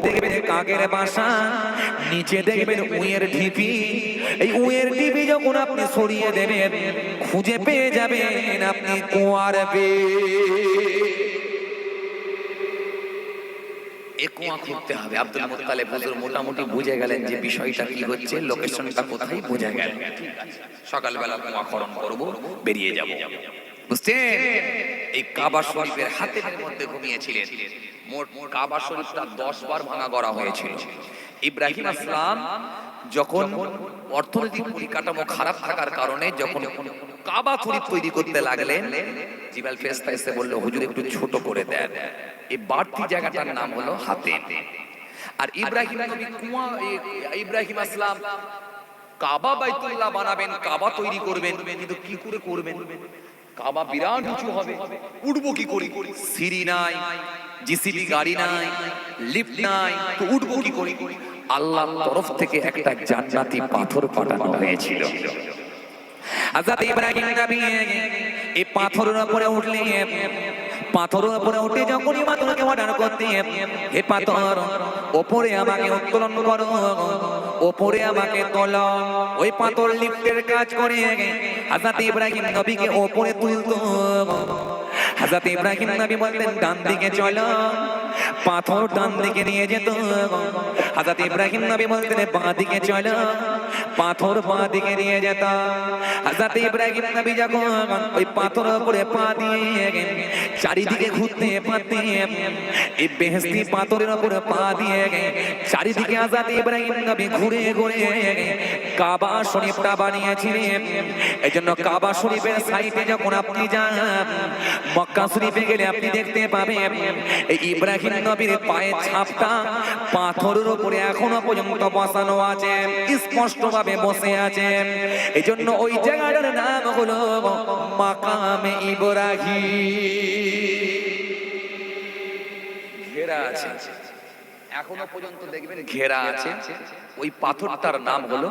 দেখবেন কাকের বাসা, নিচে দেখবেন উঁয়ের ঢিপি। এই উঁয়ের ঢিপি যখন আপনি সরিয়ে দেবেন, খুঁজে পেয়ে যাবেন আপনি কুয়ার কুয়া খুঁজতে হবে। আব্দুল মুত্তালিব হুজুর মোটামুটি বুঝে গেলেন যে বিষয়টা কি হচ্ছে, লোকেশনটা কোথায় বুঝে গেল। সকালবেলা কুয়া খনন করবো, বেরিয়ে যাব। বুঝছেন? এই কাবা শরীফের হাতের মধ্যে ঘুমিয়েছিলেন। মোট কাবা শরীফটা 10 বার ভাঙা করা হয়েছিল। ইব্রাহিম আসলাম যখন অর্থনৈতিক পরিকাঠামো খারাপ থাকার কারণে যখন কাবা শরীফ তৈরি করতে লাগলেন, জিবরাইল ফেরেশতা এসে বলল, হুজুর একটু ছোট করে দেন। এই বাড়তি জায়গাটার নাম হলো হাতে। আর ইব্রাহিম নবী কুয়া, ইব্রাহিম আসলাম কাবা বাইতুল্লাহ বানাবেন, কাবা তৈরি করবেন, কিন্তু কি করে করবেন? কাবা বিরাট উঁচু হবে, উঠবো কি করে? সিঁড়ি নাই, জিসিবি গাড়ি নাই, লিফট নাই, তো উঠবো কি করে? আল্লাহর তরফ থেকে একটা জান্নাতি পাথর পাঠানো হয়েছিল। হযরত ইব্রাহিম নবী এই পাথরের উপরে উঠলেন। পাথরের উপরে উঠে যখন পাথরকে অর্ডার করতে, হে পাথর ওপরে আমাকে উত্তোলন করো, ওপরে আমাকে তোলো। ওই পাথর লিফটের কাজ করে হযরত ইব্রাহিম নবীকে ওপরে তুলতো। হযরত ইব্রাহিম নবী বলতেন, ডান দিকে চলো, পাথর ডান দিকে নিয়ে যেত। হযরত ইব্রাহিম নবী বলতেন, বাঁ দিকে চলো, পাথর বাঁ দিকে নিয়ে যেত। হযরত ইব্রাহিম নবী যখন ওই পাথরের উপরে পা দিয়ে চারিদিকে ঘুরতে পারতে, এই বেহেশতি পাথরের উপরে পা দিয়ে চারিদিকে হযরত ইব্রাহিম নবী ঘুরে ঘুরে কাবা শরীফটা বানিয়েছিলেন। এজন্য কাবা শরীফের সাইডে যখন আপনি যান, মক্কা শরীফে গেলে আপনি দেখতে পাবেন এই ইব্রাহিম নবীর পায়ের ছাপটা পাথরের উপরে এখনো পর্যন্ত বসানো আছে, স্পষ্ট ভাবে বসে আছে। এজন্য ওই জায়গাটার নাম হলো মাকামে ইব্রাহিম। ঘেরা আছে, এখনো পর্যন্ত দেখবেন ঘেরা আছে। ওই পাথরটার নাম হলো